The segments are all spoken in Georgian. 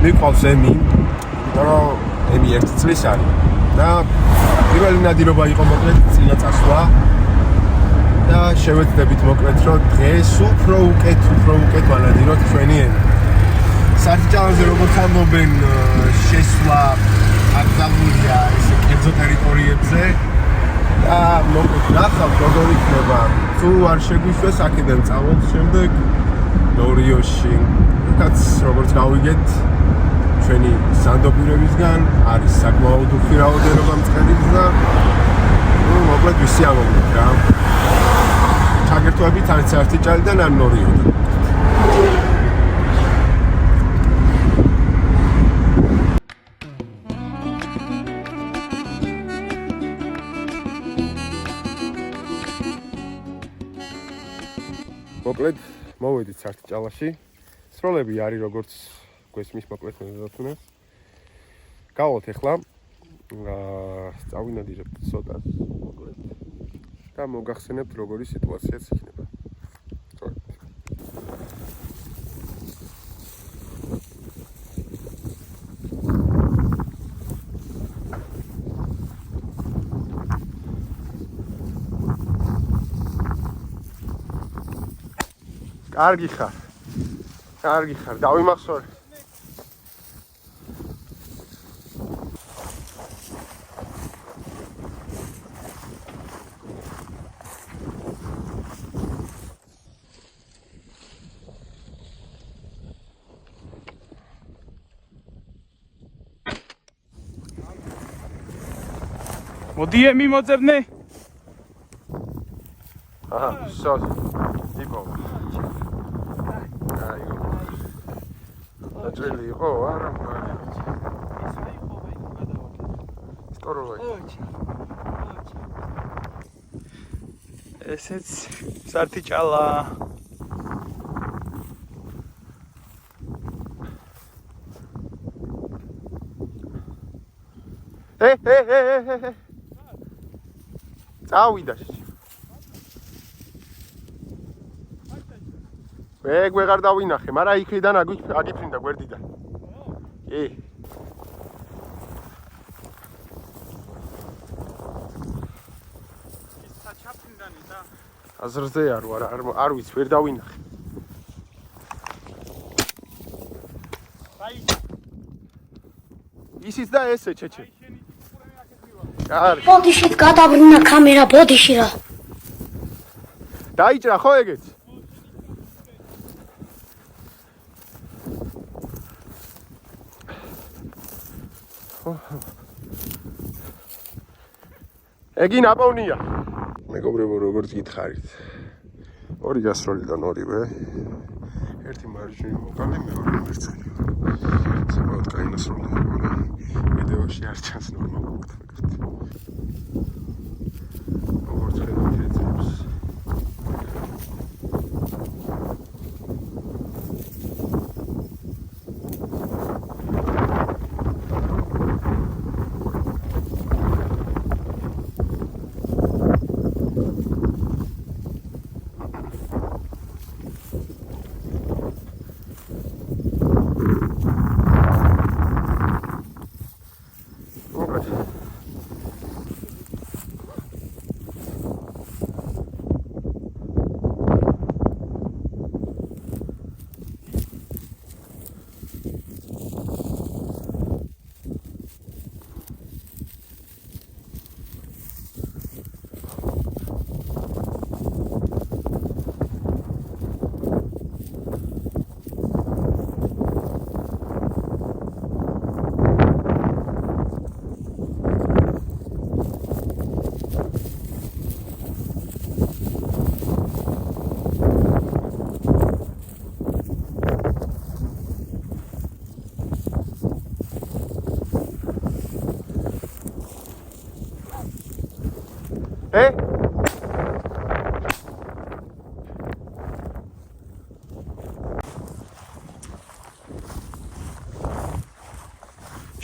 მიყვავს ემი, იმიტომ რომ ემი 1 წლის არის და პირველი ნადირობა იყო მოკლედ წინა წასვლა და შევეცდებით მოკლედ რომ დღეს უფრო უკეთ ვანადიროთ ჩვენი ემი. სარჭალზე როგორც ამბობენ შესვლა აკრძალულია ესე კერძო ტერიტორიებზე და მოკლედ ნახავთ როგორ იქნება თუ არ შეგვიშვეს აქედან წავალთ შემდეგ ნორიოში რაც როგორც გავიგეთ ჩვენი სანდოპირებისგან არის საკმაოდ უხვი რაოდენობა მწყერის და მოკლედ ვისი ამოგვით რა ჩაგერთვებით არც ერთი ჭალიდან ან ნორიოდან მოკლედ მოვედით სარტიჭალაში სროლები არის როგორც გვესმის მოკლედ მეზობნას გავალთ ახლა წავინადირებთ ცოტას მოკლედ და მოგახსენებთ როგორი სიტუაციაც იქნება კარგი ხარ. დავიმახსოვრე. მოდი ემი მოძებნე. აჰა, всё. იპოვა. Really, არა. Სწოროვაი. ესეც სარტიჭალა. წავიდა. ვეღარ დავინახე, მაგრამ იქიდან აგიფრინდა გვერდიდან. კი. ის საჩაფრინდანი და აზრზე არ ვიცი, ვერ დავინახე. აი ისიც და ესე ჩეჩე. კარგი. ბოდიში გადაბრუნა კამერა ბოდიში რა. დაიჭრა ხო ეგეც? ეგი ნაპოვნია. მეგობრებო, როგორც გითხარით. ორი გასროლიდან ორივე. ერთი მარჯვნივ მოკალე, მეორე მერცხევი. საკმაოდ კაი ნასროლია, მაგრამ ვიდეოში არ ჩანს ნორმალურად. როგორც ხედავთ ეძებს.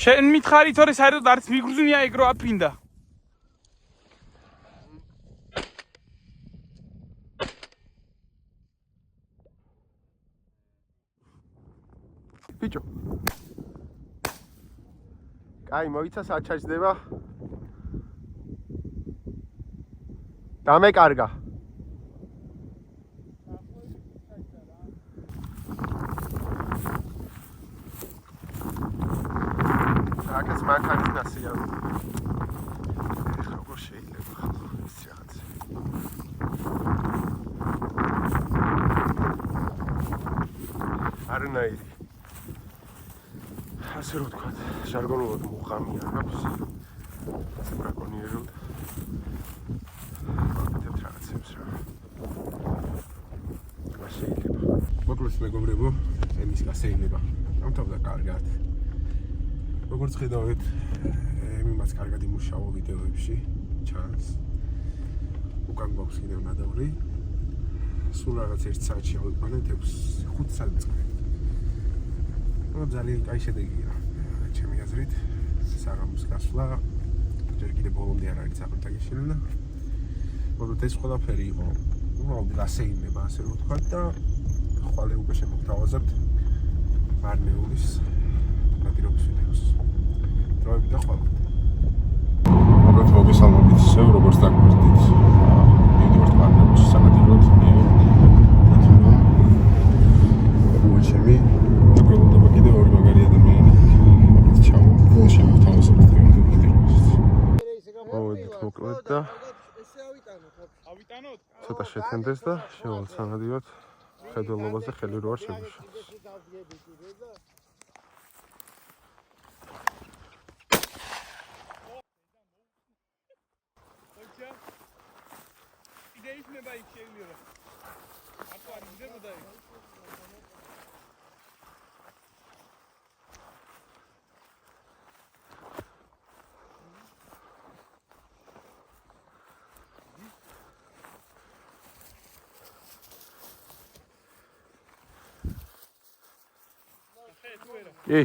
შენ მითხარი თორე საერთოდ არც მიგრძნია ეგ რო აფრინდა. ბიჭო კაი, მოიცა საჩაჯდება. დამეკარგა. აკაც მანქანის ნასია. ეხლა როგორ შეიძლება ეს რაღაც. არნაირი. ასე რომ ვთქვათ, ჟარგონულად მუხამი აქვს. ბრაკონიერად. მაგეთებ რაღაცებს რა. შეიძლება. მოკლედ მეგობრებო, ემის გასეირნება. ამთავრდა კარგად. როგორც ხედავთ, ემიმაც კარგად იმუშავა ვიდეოებში, ჩანს. უკან გვაქვს კიდევ ნადავლი. სულ რაღაც 1 საათში ავიყვანეთ 5 საათი. ну ძალიან კაი შედეგია ჩემი აზრით საღამოს გასვლა ჯერ კიდევ ბოლომდე არ არის საფრთხეში და მოდი ეს ყველაფერი იყო უბრალოდ გასეირნება ასე რომ ვთქვათ და ხვალე უკვე შემოგთავაზებთ მარნეულის ნადირობის ვიდეოს დროებით და ხვალ მოგეთ მოგესალმებით ისევ როგორც დაგვირდით ვიდეოს მარნეულის სანადიროდ მე უჩემი კიდევ ორი მაგარი ადამიანი ჩამო შემოგთავაზებთ მოვედით მოკლედ და ავიტანოთ ცოტა შეთენდეს და შევალცანადიოთ ხედველობაზე ხელი რო არ შეგვიშალოს იდეა იქნება იქ შეიძლება აპა არ მიდემოდა იქ კი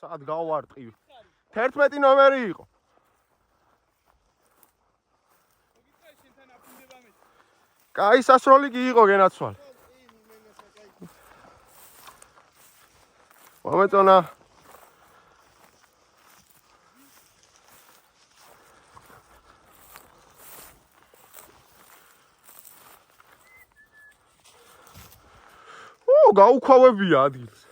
სად გავვარტყივი 11 ნომერი იყო კაი სასროლი კი იყო გენაცვალე მომეწონა გაუქვავებია ადგილს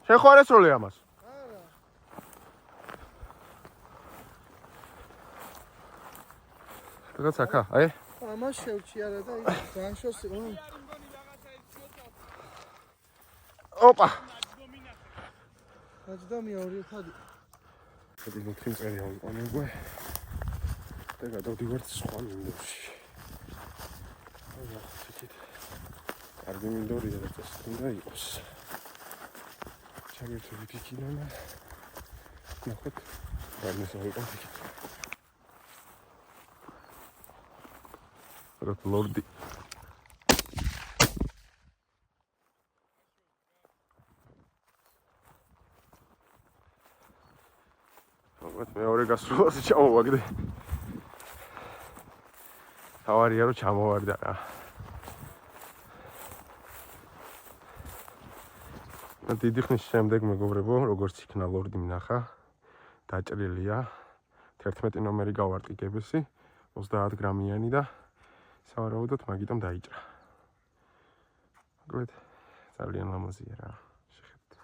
შენ ხო არ ესროლე ამას? არა. რაღაც აქა, აი? ამას შევჩი არა და ის განშოს იყო. ოპა. აჯდომია ორი ხადი. ეს მოთი წერი ავიყვანე უკვე. და გადავდივართ სხვა მინდორში. აი, ცოტა. კარგი მინდორი და ეს უნდა იყოს. ჩაგერთვით იქიდან და ნახეთ გარნეს ავიყავთ იქით. როთ ლორდი. მეორე გასულას ჩამოვაგდე. თავარია რომ ჩამოვარდა რა. დიდი ხნის შემდეგ მეგობრებო, როგორც იქნა ლორდი ვნახა, დაჭრილია 11 ნომერი გავარტყი გებესი, 30 გრამიანი და სავარაუდოდ მაგიტომ დაიჭრა. მოკლედ ძალიან ლამაზია რა. შეხედეთ.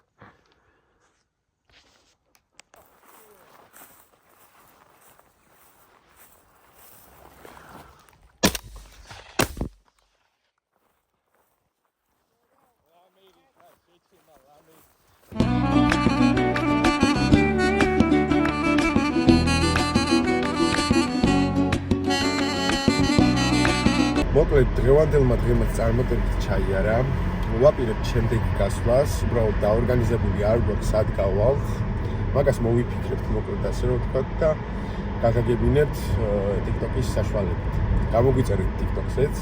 მოკლედ დღევანდელმა დღემაც წარმატებით ჩაიარა. ვაპირებთ შემდეგი გასვლას, უბრალოდ დაორგანიზებული არ გვაქვს სად გავალთ. მაგას მოვიფიქრებთ მოკლედ ასე რომ ვთქვათ და გაგაგებინებთ TikTok-ის საშუალებით. გამოგვიწერეთ TikTok-ს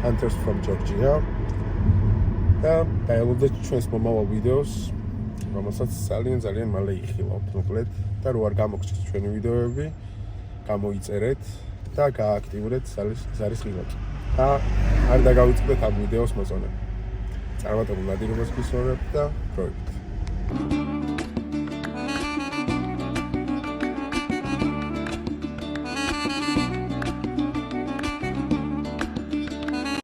Hunters from Georgia და დაელოდეთ ჩვენს მომავალ ვიდეოს, რომელსაც ძალიან მალე იხილავთ მოკლედ და რო არ გამოგჩნდეს ჩვენი ვიდეოები, გამოიწერეთ და გააქტიურეთ ზარის ლინკი. და არ დაგავიწყდეთ ამ ვიდეოს მოწონება. წარმატებულ ნადირობას გისურვებთ და დროებით.